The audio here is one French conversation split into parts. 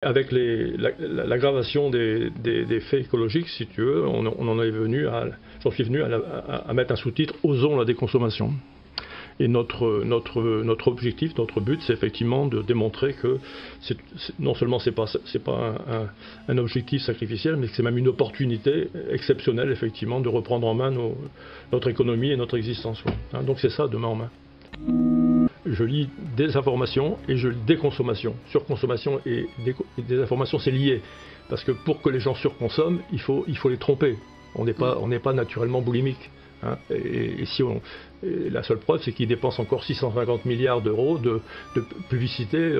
Avec l'aggravation des faits écologiques, si tu veux, j'en suis venu à mettre un sous-titre « Osons la déconsommation ». Et notre objectif, notre but, c'est effectivement de démontrer que non seulement c'est pas un objectif sacrificiel, mais que c'est même une opportunité exceptionnelle, effectivement, de reprendre en main notre économie et notre existence. Hein, donc c'est ça, demain en main. Je lis désinformation et je lis déconsommation. Surconsommation et désinformation, c'est lié. Parce que pour que les gens surconsomment, il faut les tromper. On n'est pas naturellement boulimique. Hein. Et la seule preuve, c'est qu'ils dépensent encore 650 milliards d'euros de publicité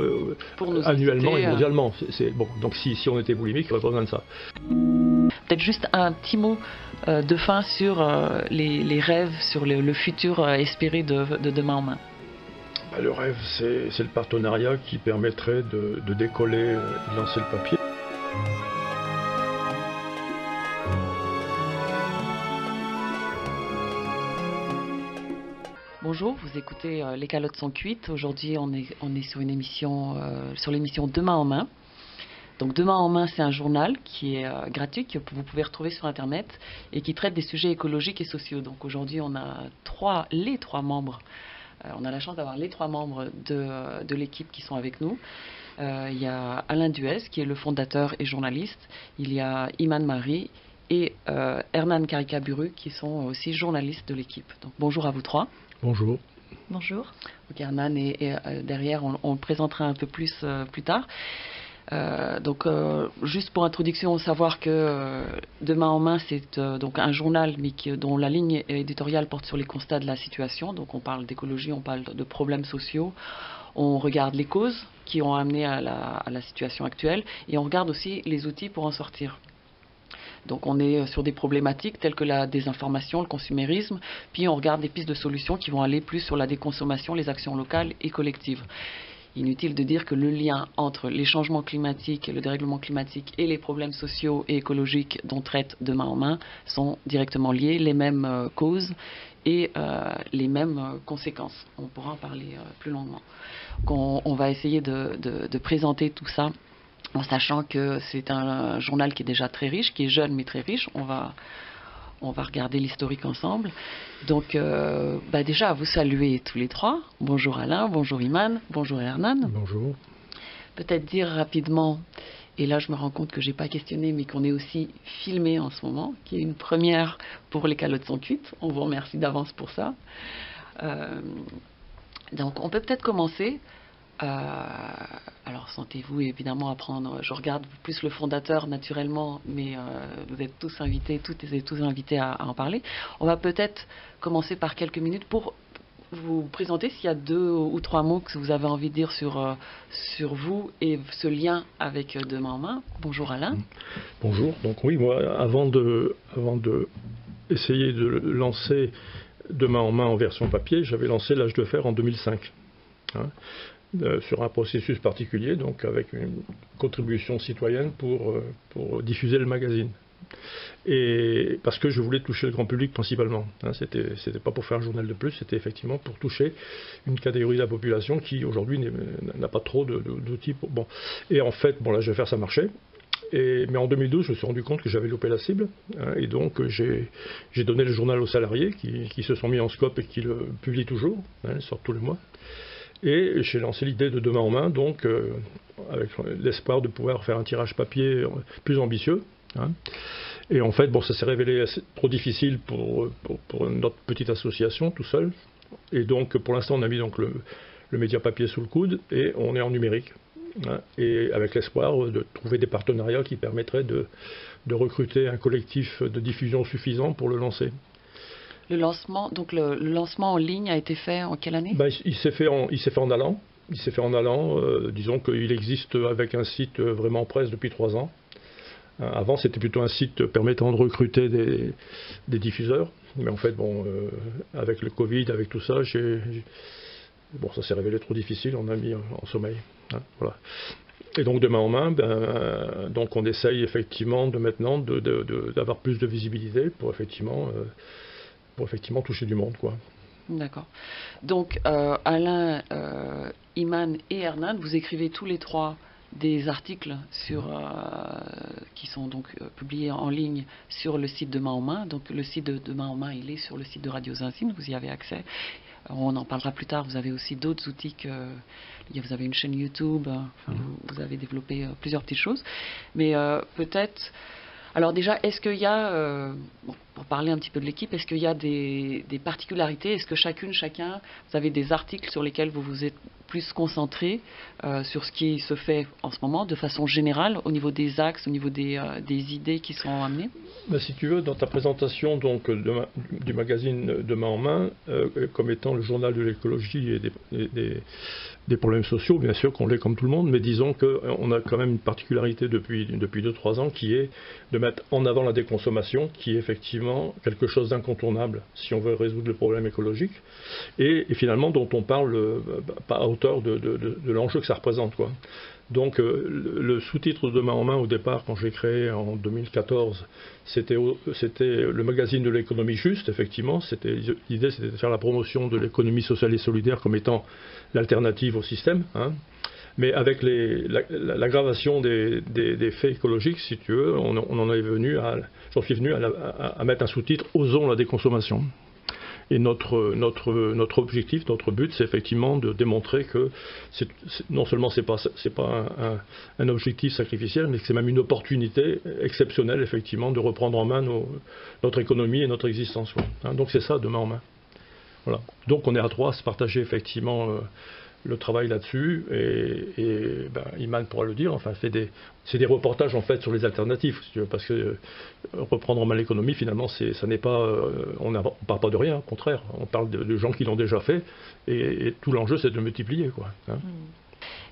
annuellement et mondialement. Bon. Donc si on était boulimique, il n'y aurait pas besoin de ça. Peut-être juste un petit mot de fin sur les rêves, sur le futur espéré de demain en main. Le rêve, c'est le partenariat qui permettrait de décoller et de lancer le papier. Bonjour, vous écoutez Les Calottes sont cuites. Aujourd'hui, on est sur une émission, sur l'émission Demain en main. Donc Demain en main, c'est un journal qui est gratuit, que vous pouvez retrouver sur Internet et qui traite des sujets écologiques et sociaux. Donc aujourd'hui, on a les trois membres. On a la chance d'avoir les trois membres de l'équipe qui sont avec nous. Il y a Alain Duez, qui est le fondateur et journaliste. Il y a Iman Mari et Hernan Karikaburu, qui sont aussi journalistes de l'équipe. Donc bonjour à vous trois. Bonjour. Bonjour. Donc Hernan est derrière, on le présentera un peu plus tard. Donc juste pour introduction, savoir que Demain en main, c'est donc un journal mais dont la ligne éditoriale porte sur les constats de la situation. Donc on parle d'écologie, on parle de problèmes sociaux, on regarde les causes qui ont amené à la situation actuelle et on regarde aussi les outils pour en sortir. Donc on est sur des problématiques telles que la désinformation, le consumérisme, puis on regarde des pistes de solutions qui vont aller plus sur la déconsommation, les actions locales et collectives. Inutile de dire que le lien entre les changements climatiques, le dérèglement climatique et les problèmes sociaux et écologiques dont traite Demain en main sont directement liés, les mêmes causes et les mêmes conséquences. On pourra en parler plus longuement. Donc on va essayer de présenter tout ça en sachant que c'est un journal qui est déjà très riche, qui est jeune mais très riche. On va regarder l'historique ensemble. Donc, déjà, vous saluer tous les trois. Bonjour Alain, bonjour Iman, bonjour Hernan. Bonjour. Peut-être dire rapidement, et là je me rends compte que je n'ai pas questionné, mais qu'on est aussi filmé en ce moment, qui est une première pour Les Calottes sont cuites. On vous remercie d'avance pour ça. Donc, on peut peut-être commencer. Alors sentez-vous évidemment à prendre, je regarde plus le fondateur naturellement, mais vous êtes tous invités, toutes et tous invités à en parler. On va peut-être commencer par quelques minutes pour vous présenter s'il y a 2 ou 3 mots que vous avez envie de dire sur vous et ce lien avec Demain en main. Bonjour Alain. Bonjour, donc oui, moi avant de essayer de lancer Demain en main en version papier, j'avais lancé L'Âge de Fer en 2005. Hein. Sur un processus particulier, donc avec une contribution citoyenne pour diffuser le magazine. Et parce que je voulais toucher le grand public principalement. Hein, c'était pas pour faire un journal de plus, c'était effectivement pour toucher une catégorie de la population qui aujourd'hui n'a pas trop d'outils. Bon. Et en fait, bon, L'Âge de Fer, ça marchait. Mais en 2012, je me suis rendu compte que j'avais loupé la cible. Hein, et donc, j'ai donné le journal aux salariés qui se sont mis en scope et qui le publient toujours. Hein, ils sortent tous les mois. Et j'ai lancé l'idée de Demain en main, donc avec l'espoir de pouvoir faire un tirage papier plus ambitieux. Hein. Et en fait, bon, ça s'est révélé trop difficile pour notre petite association tout seul. Et donc, pour l'instant, on a mis donc le média papier sous le coude et on est en numérique. Hein, et avec l'espoir de trouver des partenariats qui permettraient de recruter un collectif de diffusion suffisant pour le lancer. Le lancement en ligne a été fait en quelle année? Il s'est fait en allant. Disons qu'il existe avec un site vraiment presse depuis 3 ans. Avant, c'était plutôt un site permettant de recruter des diffuseurs. Mais en fait, bon, avec le Covid, avec tout ça, ça s'est révélé trop difficile. On a mis en sommeil. Hein, voilà. Et donc Demain en main, donc on essaye effectivement d'avoir plus de visibilité pour effectivement toucher du monde, quoi. D'accord. Donc Alain, Iman et Hernan, vous écrivez tous les trois des articles qui sont donc publiés en ligne sur le site de Main en Main. Donc le site de Main en Main, il est sur le site de Radio Zinzine, vous y avez accès. On en parlera plus tard, vous avez aussi d'autres outils vous avez une chaîne YouTube, vous avez développé plusieurs petites choses. Mais peut-être... Alors déjà, est-ce qu'il y a, pour parler un petit peu de l'équipe, est-ce qu'il y a des particularités? Est-ce que chacun, vous avez des articles sur lesquels vous vous êtes plus concentré sur ce qui se fait en ce moment, de façon générale, au niveau des axes, au niveau des idées qui sont amenées? Si tu veux, dans ta présentation donc, du magazine de Main en Main, comme étant le journal de l'écologie et des problèmes sociaux, bien sûr qu'on l'est comme tout le monde, mais disons qu'on a quand même une particularité depuis 2-3 ans qui est de mettre en avant la déconsommation, qui est effectivement quelque chose d'incontournable si on veut résoudre le problème écologique, et finalement dont on parle pas à hauteur de l'enjeu que ça représente, quoi. Donc le sous-titre de Main en Main au départ, quand j'ai créé en 2014, c'était le magazine de l'économie juste, effectivement. L'idée c'était de faire la promotion de l'économie sociale et solidaire comme étant l'alternative au système, hein. Mais avec l'aggravation des faits écologiques, si tu veux, j'en suis venu à mettre un sous-titre « Osons la déconsommation ». Et notre objectif, notre but, c'est effectivement de démontrer que non seulement c'est pas un objectif sacrificiel, mais que c'est même une opportunité exceptionnelle, effectivement, de reprendre en main notre économie et notre existence. Hein, donc c'est ça, de main en main. Voilà. Donc on est à 3 à se partager effectivement le travail là-dessus, et Iman pourra le dire, enfin, c'est des reportages en fait sur les alternatives, si tu veux, parce que reprendre en main l'économie, finalement, ça n'est pas, on ne parle pas de rien, au contraire, on parle de gens qui l'ont déjà fait, et tout l'enjeu c'est de le multiplier, quoi. Hein.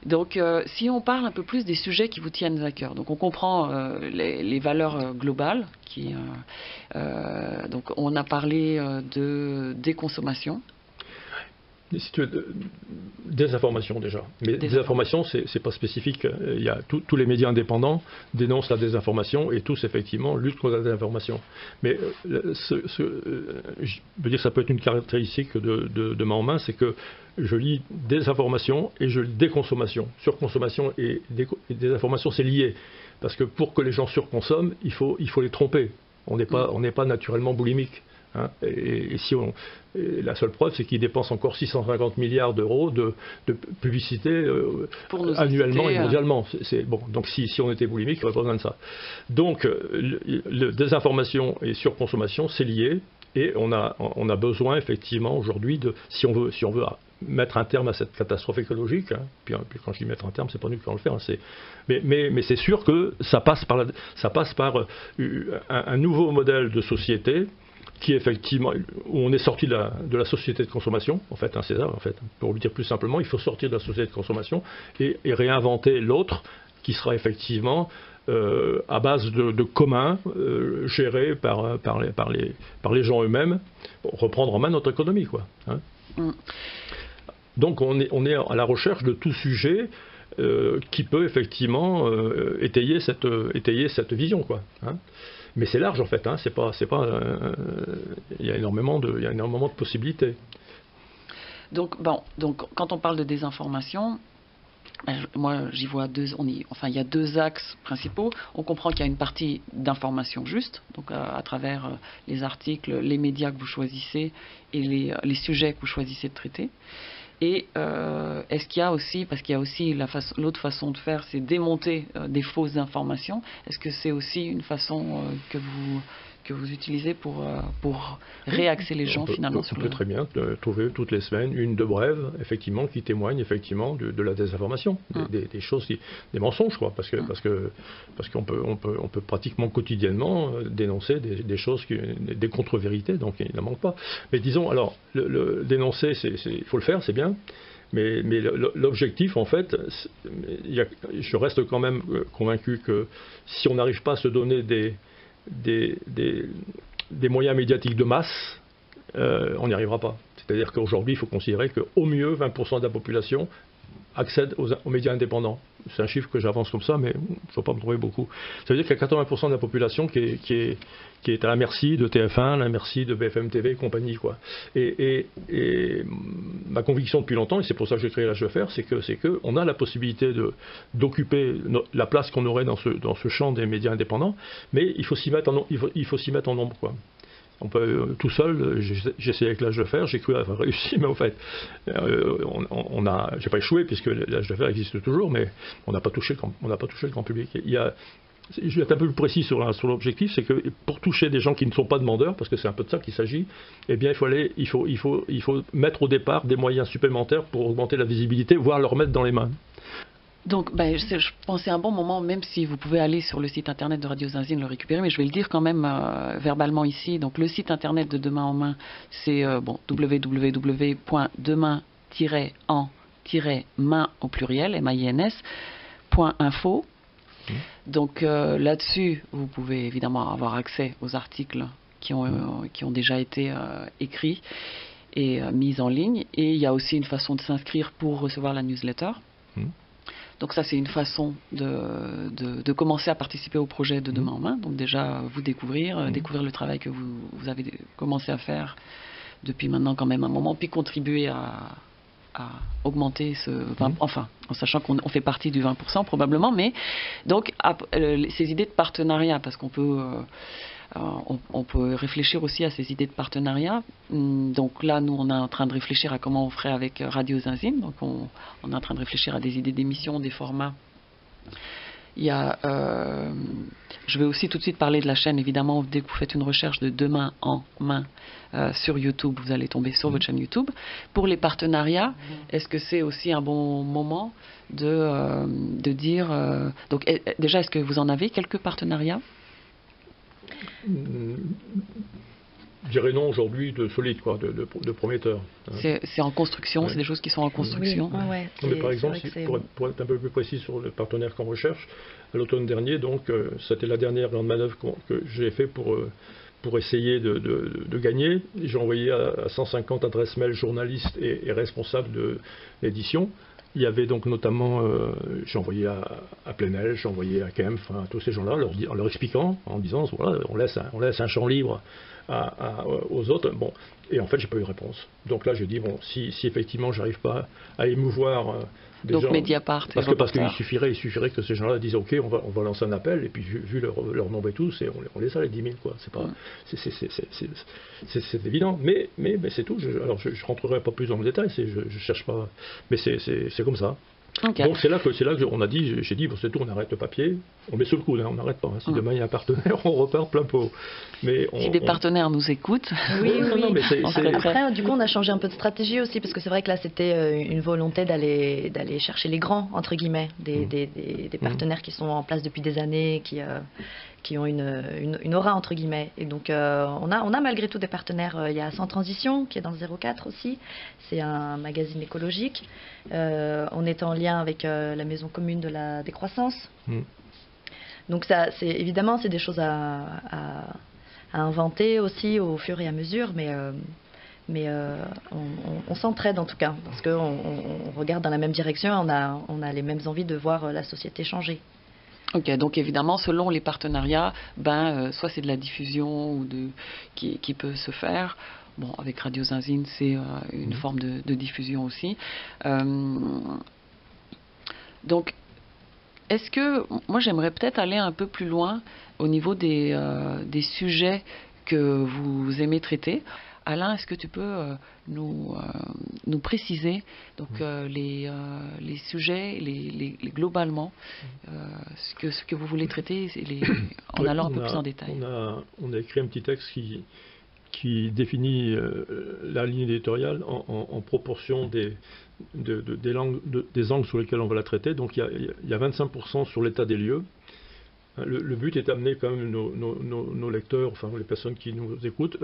Donc, si on parle un peu plus des sujets qui vous tiennent à cœur, donc on comprend les valeurs globales, donc on a parlé de déconsommation. Si tu veux, désinformation déjà. Mais désinformation, c'est pas spécifique. Il y a tous les médias indépendants dénoncent la désinformation et tous effectivement luttent contre la désinformation. Mais je veux dire, ça peut être une caractéristique de Main en Main, c'est que je lis désinformation et je lis déconsommation. Surconsommation et désinformation, c'est lié. Parce que pour que les gens surconsomment, il faut les tromper. On n'est pas naturellement boulimique. Hein, et la seule preuve, c'est qu'ils dépensent encore 650 milliards d'euros de publicité annuellement et mondialement. Bon, donc si on était boulimique, il n'y aurait pas besoin de ça. Donc, désinformation et surconsommation, c'est lié, et on a besoin effectivement aujourd'hui si on veut mettre un terme à cette catastrophe écologique, hein, puis quand je dis mettre un terme, c'est pas nous qui allons le faire, hein, mais c'est sûr que ça passe par un nouveau modèle de société qui effectivement, où on est sorti de la société de consommation, en fait, hein, c'est ça, en fait. Pour le dire plus simplement, il faut sortir de la société de consommation et réinventer l'autre, qui sera effectivement à base de communs, gérés par les gens eux-mêmes, pour reprendre en main notre économie, quoi. Hein. Donc on est à la recherche de tout sujet qui peut effectivement étayer cette vision, quoi. Hein. Mais c'est large en fait, hein, il y a énormément de possibilités. Donc quand on parle de désinformation, moi j'y vois il y a 2 axes principaux. On comprend qu'il y a une partie d'information juste, donc à travers les articles, les médias que vous choisissez et les sujets que vous choisissez de traiter. Et est-ce qu'il y a aussi, parce qu'il y a aussi l'autre façon de faire, c'est démonter des fausses informations. Est-ce que c'est aussi une façon que vous utilisez pour réaxer les gens finalement sur On peut très bien trouver toutes les semaines une de brève, effectivement, qui témoigne effectivement de la désinformation, des choses, des mensonges, quoi, parce qu'on peut pratiquement quotidiennement dénoncer des choses, des contre-vérités, donc il n'en manque pas. Mais disons, alors, le dénoncer, il faut le faire, c'est bien. Mais l'objectif, en fait, je reste quand même convaincu que si on n'arrive pas à se donner des moyens médiatiques de masse, on n'y arrivera pas. C'est-à-dire qu'aujourd'hui, il faut considérer qu'au mieux 20% de la population accèdent aux médias indépendants. C'est un chiffre que j'avance comme ça, mais il ne faut pas me tromper beaucoup. Ça veut dire qu'il y a 80% de la population qui est à la merci de TF1, à la merci de BFM TV et compagnie, quoi. Et ma conviction depuis longtemps, et c'est pour ça que j'ai créé l'Âge de Fer, c'est que on a la possibilité d'occuper la place qu'on aurait dans ce champ des médias indépendants, mais il faut s'y mettre en nombre, quoi. On peut tout seul, j'ai essayé avec l'Âge de Fer, j'ai cru avoir réussi, mais en fait, j'ai pas échoué puisque l'Âge de Fer existe toujours, mais on n'a pas touché le grand public. Je vais être un peu plus précis sur l'objectif, c'est que pour toucher des gens qui ne sont pas demandeurs, parce que c'est un peu de ça qu'il s'agit, eh bien il faut mettre au départ des moyens supplémentaires pour augmenter la visibilité, voire leur mettre dans les mains. Donc, je pense que c'est un bon moment, même si vous pouvez aller sur le site internet de Radio Zinzine le récupérer, mais je vais le dire quand même verbalement ici. Donc, le site internet de Demain en Main, c'est www.demain-en-main au pluriel, MAINS.info. Donc, là-dessus, vous pouvez évidemment avoir accès aux articles qui ont déjà été écrits et mis en ligne. Et il y a aussi une façon de s'inscrire pour recevoir la newsletter. Donc ça, c'est une façon de commencer à participer au projet de Demain en Main. Donc déjà, vous découvrir le travail que vous avez commencé à faire depuis maintenant quand même un moment, puis contribuer à augmenter ce 20%, enfin, en sachant qu'on fait partie du 20% probablement, mais donc ces idées de partenariat, parce qu'on peut... on peut réfléchir aussi à ces idées de partenariat. Donc là, nous, on est en train de réfléchir à comment on ferait avec Radio Zinzine. Donc on est en train de réfléchir à des idées d'émissions, des formats. Il y a, je vais aussi tout de suite parler de la chaîne. Évidemment, dès que vous faites une recherche de Demain en Main sur YouTube, vous allez tomber sur votre chaîne YouTube. Pour les partenariats, est-ce que c'est aussi un bon moment de dire... donc déjà, est-ce que vous en avez quelques partenariats ? Je dirais non aujourd'hui de solide, quoi, de prometteur. C'est en construction, c'est des choses qui sont en construction. Oui. Mais par exemple, pour être un peu plus précis sur le partenaire qu'on recherche, à l'automne dernier, donc, c'était la dernière grande manœuvre que j'ai fait pour essayer de gagner. J'ai envoyé à 150 adresses mail journalistes et responsables de l'édition. Il y avait donc notamment, j'ai envoyé à Plenel, j'ai envoyé à Kempf, à tous ces gens-là, en leur expliquant, en disant, voilà, on laisse un champ libre aux autres. Bon, et en fait, j'ai pas eu de réponse. Donc là, j'ai dit, bon, si effectivement, j'arrive pas à émouvoir des donc gens... Mediapart Parce qu'il suffirait que ces gens-là disent, OK, on va lancer un appel, et puis vu leur nombre et tout, on les a les 10 000, quoi. C'est pas... C'est évident, mais c'est tout. Alors, je rentrerai pas plus dans le détail, je cherche pas... Mais c'est comme ça. Okay. Donc c'est là que on a dit, j'ai dit, bon, c'est tout, on arrête le papier, on met sur le coude, on n'arrête pas. Si demain il y a un partenaire, on repart plein pot. Mais si des partenaires nous écoutent, oui. Non, mais après, du coup, on a changé un peu de stratégie aussi, parce que c'est vrai que là, c'était une volonté d'aller chercher les grands, entre guillemets, des partenaires qui sont en place depuis des années, qui ont une aura, entre guillemets. Et donc, on a malgré tout des partenaires. Il y a Sans Transition, qui est dans le 04 aussi. C'est un magazine écologique. On est en lien avec la Maison commune de la décroissance. Donc, ça, évidemment, c'est des choses à inventer aussi au fur et à mesure, mais on s'entraide en tout cas, parce qu'on regarde dans la même direction, on a les mêmes envies de voir la société changer. Ok, donc évidemment, selon les partenariats, soit c'est de la diffusion ou qui peut se faire. Bon, avec Radio Zinzine, c'est une forme de diffusion aussi. Donc, est-ce que, moi j'aimerais peut-être aller un peu plus loin au niveau des sujets que vous aimez traiter. Alain, est-ce que tu peux nous préciser donc, les sujets, globalement, ce que vous voulez traiter en allant un peu plus en détail? On a écrit un petit texte qui définit la ligne éditoriale en proportion des angles sur lesquels on va la traiter. Donc il y a 25% sur l'état des lieux. Le but est d'amener quand même nos lecteurs, enfin les personnes qui nous écoutent,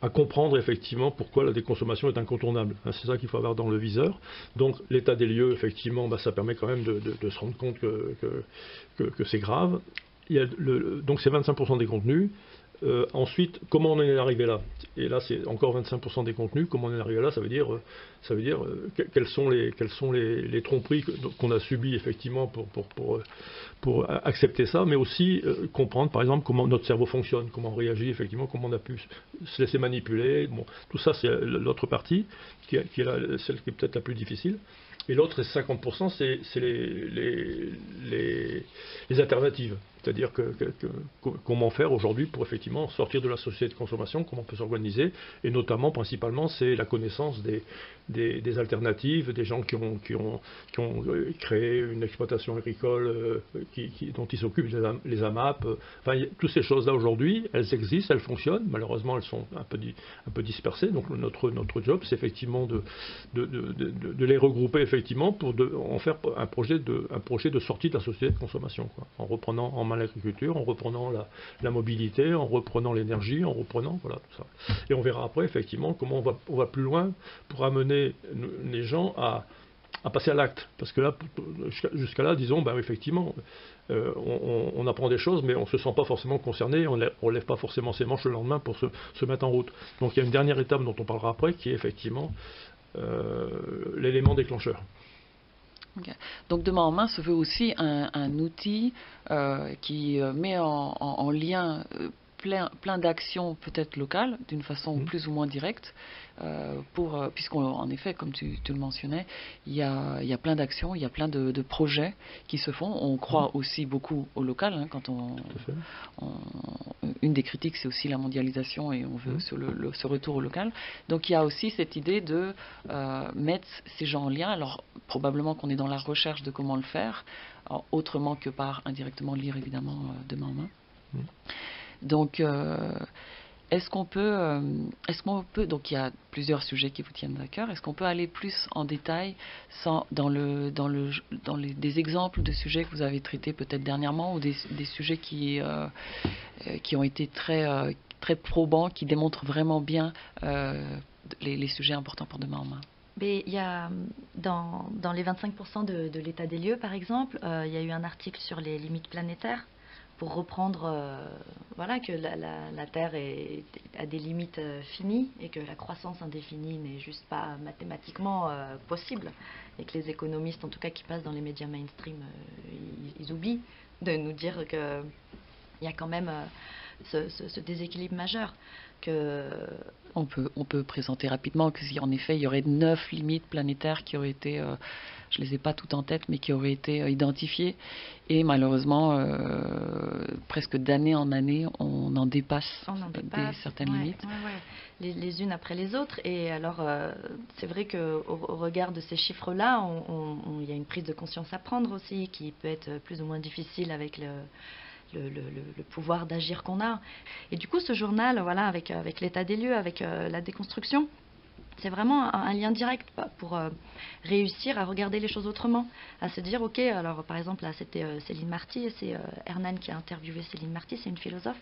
à comprendre effectivement pourquoi la déconsommation est incontournable. C'est ça qu'il faut avoir dans le viseur. Donc l'état des lieux, effectivement, ça permet quand même de se rendre compte que c'est grave. Donc c'est 25% des contenus. Ensuite, comment on en est arrivé là? Et là, c'est encore 25% des contenus. Comment on est arrivé là? Ça veut dire quelles sont les tromperies qu'on a subies effectivement pour accepter ça, mais aussi comprendre par exemple comment notre cerveau fonctionne, comment on réagit effectivement, comment on a pu se laisser manipuler. Bon, tout ça, c'est l'autre partie qui est celle qui est peut-être la plus difficile. Et l'autre, 50%, c'est les alternatives. C'est-à-dire comment faire aujourd'hui pour effectivement sortir de la société de consommation, comment on peut s'organiser, et notamment, principalement, c'est la connaissance des alternatives, des gens qui ont créé une exploitation agricole dont ils s'occupent, les AMAP. Enfin, toutes ces choses-là aujourd'hui, elles existent, elles fonctionnent. Malheureusement, elles sont un peu dispersées. Donc notre job, c'est effectivement de les regrouper effectivement pour en faire un projet de sortie de la société de consommation, quoi, en reprenant en main l'agriculture, en reprenant la mobilité, en reprenant l'énergie, en reprenant voilà tout ça. Et on verra après effectivement comment on va plus loin pour amener les gens à passer à l'acte. Parce que là, jusqu'à là, disons, ben, effectivement, on apprend des choses, mais on ne se sent pas forcément concerné, on ne lève pas forcément ses manches le lendemain pour se mettre en route. Donc il y a une dernière étape dont on parlera après, qui est effectivement l'élément déclencheur. Okay. Donc Demain en main se veut aussi un outil qui met en lien plein d'actions peut-être locales, d'une façon plus ou moins directe, puisqu'en effet, comme tu le mentionnais, il y a plein d'actions, il y a plein de projets qui se font. On croit aussi beaucoup au local, hein, quand une des critiques, c'est aussi la mondialisation et on veut ce retour au local. Donc il y a aussi cette idée de mettre ces gens en lien. Alors probablement qu'on est dans la recherche de comment le faire, autrement que par indirectement lire évidemment Demain en main. Donc, est-ce qu'on peut, donc il y a plusieurs sujets qui vous tiennent à cœur, est-ce qu'on peut aller plus en détail dans des exemples de sujets que vous avez traités peut-être dernièrement ou des sujets qui ont été très probants, qui démontrent vraiment bien les sujets importants pour Demain en main? Mais il y a, dans les 25% de l'état des lieux, par exemple, il y a eu un article sur les limites planétaires, pour reprendre voilà, que la Terre a des limites finies et que la croissance indéfinie n'est juste pas mathématiquement possible et que les économistes, en tout cas qui passent dans les médias mainstream, ils oublient de nous dire qu'il y a quand même ce déséquilibre majeur. On peut présenter rapidement qu'en effet, il y aurait 9 limites planétaires qui auraient été, je ne les ai pas toutes en tête, mais qui auraient été identifiées. Et malheureusement, presque d'année en année, on en dépasse certaines limites. Les unes après les autres. Et alors, c'est vrai qu'au regard de ces chiffres-là, il y a une prise de conscience à prendre aussi, qui peut être plus ou moins difficile avec le pouvoir d'agir qu'on a. Et du coup, ce journal, voilà, avec l'état des lieux, avec la déconstruction, c'est vraiment un lien direct pour réussir à regarder les choses autrement, à se dire, ok, alors par exemple, là, c'était Céline Marty, c'est Hernan qui a interviewé Céline Marty, c'est une philosophe,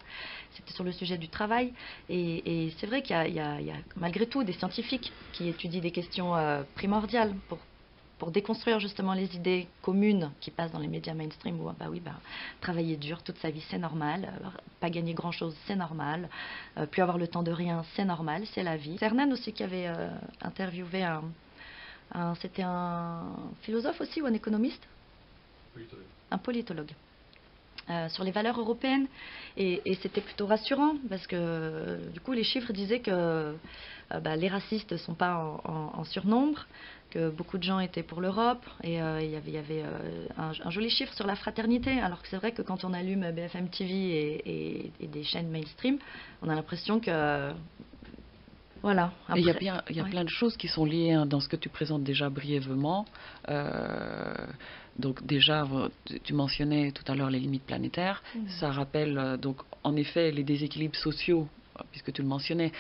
c'était sur le sujet du travail, et c'est vrai qu'il y a malgré tout des scientifiques qui étudient des questions primordiales pour déconstruire justement les idées communes qui passent dans les médias mainstream où travailler dur toute sa vie c'est normal, pas gagner grand chose c'est normal, plus avoir le temps de rien c'est normal, c'est la vie. C'est Hernan aussi qui avait interviewé c'était un philosophe aussi ou un économiste? Un politologue. Sur les valeurs européennes et c'était plutôt rassurant parce que du coup les chiffres disaient que les racistes ne sont pas en surnombre, que beaucoup de gens étaient pour l'Europe et il y avait un joli chiffre sur la fraternité, alors que c'est vrai que quand on allume BFM TV et des chaînes mainstream, on a l'impression que voilà. Il y a plein de choses qui sont liées dans ce que tu présentes déjà brièvement. Donc déjà, tu mentionnais tout à l'heure les limites planétaires. Ça rappelle donc en effet les déséquilibres sociaux, puisque tu le mentionnais.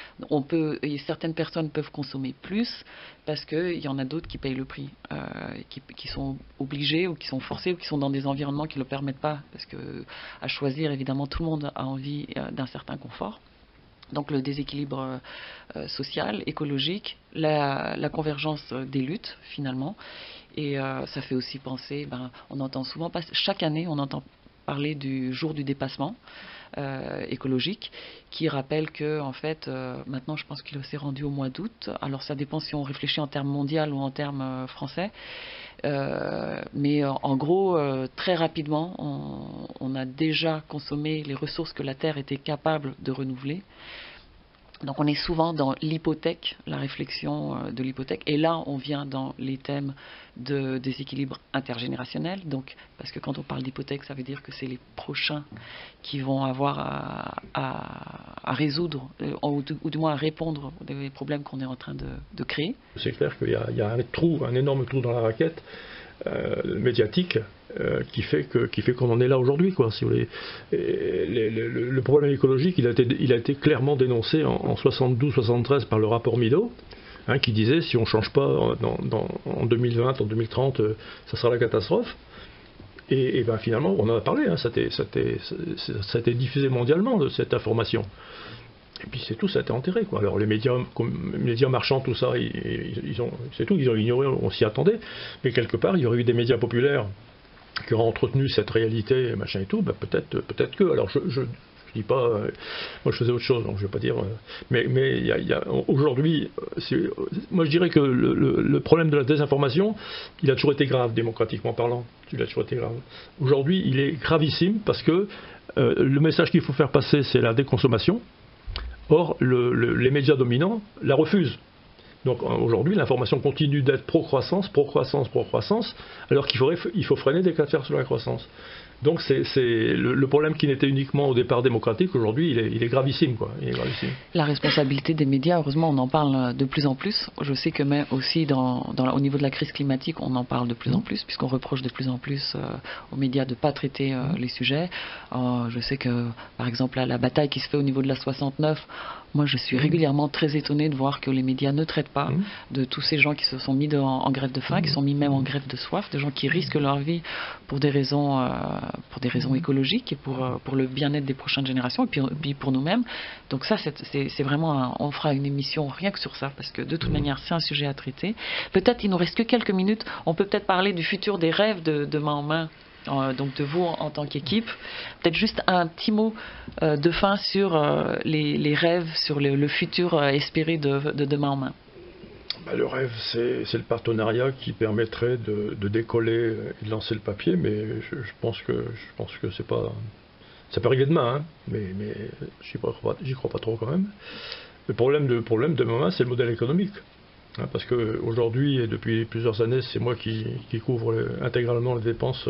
Certaines personnes peuvent consommer plus parce qu'il y en a d'autres qui payent le prix, qui sont obligés ou qui sont forcés ou qui sont dans des environnements qui ne le permettent pas. Parce que à choisir, évidemment, tout le monde a envie d'un certain confort. Donc le déséquilibre social, écologique, la convergence des luttes finalement. Et ça fait aussi penser, on entend souvent, chaque année on entend parlé du jour du dépassement écologique, qui rappelle que en fait, maintenant je pense qu'il s'est rendu au mois d'août. Alors ça dépend si on réfléchit en termes mondiaux ou en termes français. Mais en gros, très rapidement, on a déjà consommé les ressources que la Terre était capable de renouveler. Donc on est souvent dans l'hypothèque, la réflexion de l'hypothèque. Et là, on vient dans les thèmes de déséquilibre intergénérationnel. Donc, parce que quand on parle d'hypothèque, ça veut dire que c'est les prochains qui vont avoir à résoudre, ou du moins à répondre aux problèmes qu'on est en train de créer. C'est clair qu'il y a un énorme trou dans la raquette médiatique qui fait qu'on en est là aujourd'hui, quoi. Si vous voulez. Le problème écologique, il a été clairement dénoncé en 72-73 par le rapport Mido, qui disait si on ne change pas en 2020, en 2030, ça sera la catastrophe. Et ben finalement, on en a parlé, ça a été diffusé mondialement, de cette information. Et puis c'est tout, ça a été enterré, quoi. Alors les médias marchands, tout ça, c'est tout, ils ont ignoré, on s'y attendait. Mais quelque part, il y aurait eu des médias populaires qui auraient entretenu cette réalité, machin et tout, peut-être que. Alors je dis pas, moi je faisais autre chose, donc je vais pas dire. Mais aujourd'hui, moi je dirais que le problème de la désinformation, il a toujours été grave, démocratiquement parlant. Il a toujours été grave. Aujourd'hui, il est gravissime parce que le message qu'il faut faire passer, c'est la déconsommation. Or, les médias dominants la refusent. Donc aujourd'hui, l'information continue d'être pro-croissance, alors qu'il faut freiner dès qu'à faire sur la croissance. Donc c'est le problème qui n'était uniquement au départ démocratique, aujourd'hui il est gravissime, quoi. Il est gravissime. La responsabilité des médias, heureusement on en parle de plus en plus. Je sais que même aussi au niveau de la crise climatique, on en parle de plus en plus, puisqu'on reproche de plus en plus aux médias de ne pas traiter les sujets. Je sais que par exemple la bataille qui se fait au niveau de la 69, moi je suis régulièrement très étonnée de voir que les médias ne traitent pas de tous ces gens qui se sont mis en grève de faim, qui sont mis même en grève de soif, de gens qui risquent leur vie pour des raisons écologiques et pour le bien-être des prochaines générations et puis pour nous-mêmes. Donc ça, c'est vraiment on fera une émission rien que sur ça, parce que de toute manière, c'est un sujet à traiter. Peut-être, il nous reste que quelques minutes, on peut peut-être parler du futur des rêves de main en main. Donc de vous en tant qu'équipe, peut-être juste un petit mot de fin sur les rêves, sur le futur espéré de main en main. Le rêve, c'est le partenariat qui permettrait de décoller et de lancer le papier, mais je pense que c'est pas, ça peut arriver demain, mais j'y crois pas trop quand même. Le problème de main, c'est le modèle économique. Parce qu'aujourd'hui, et depuis plusieurs années, c'est moi qui couvre intégralement les dépenses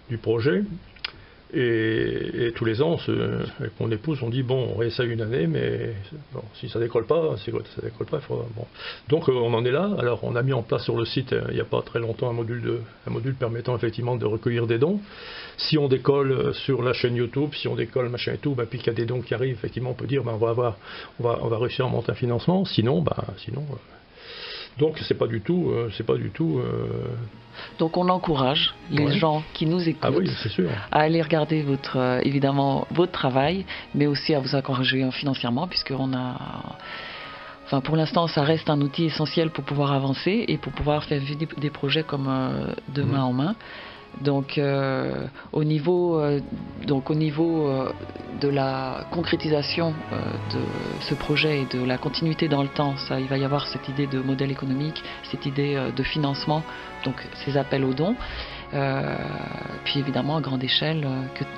du projet. Et tous les ans, avec mon épouse, on dit bon, on réessaye une année, mais bon, si ça décolle pas, il faudra. Bon. Donc on en est là. Alors on a mis en place sur le site, il n'y a pas très longtemps, un module permettant effectivement de recueillir des dons. Si on décolle sur la chaîne YouTube, si on décolle machin et tout, puis qu'il y a des dons qui arrivent, effectivement, on peut dire on va réussir à monter un financement. Sinon. Donc c'est pas du tout. Donc on encourage les gens qui nous écoutent à aller regarder évidemment votre travail, mais aussi à vous encourager financièrement, pour l'instant ça reste un outil essentiel pour pouvoir avancer et pour pouvoir faire vivre des projets comme de main en main. Donc au niveau de la concrétisation de ce projet et de la continuité dans le temps, il va y avoir cette idée de modèle économique, cette idée de financement, donc ces appels aux dons. Puis évidemment à grande échelle,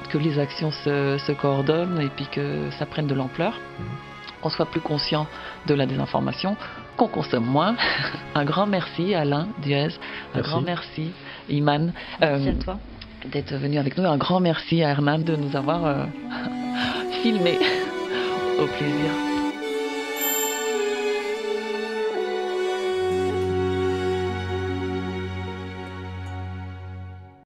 que les actions se coordonnent et puis que ça prenne de l'ampleur, qu'on soit plus conscient de la désinformation, qu'on consomme moins. Un grand merci Alain Duez, un grand merci Iman d'être venu avec nous, un grand merci à Herman de nous avoir filmé. Au plaisir.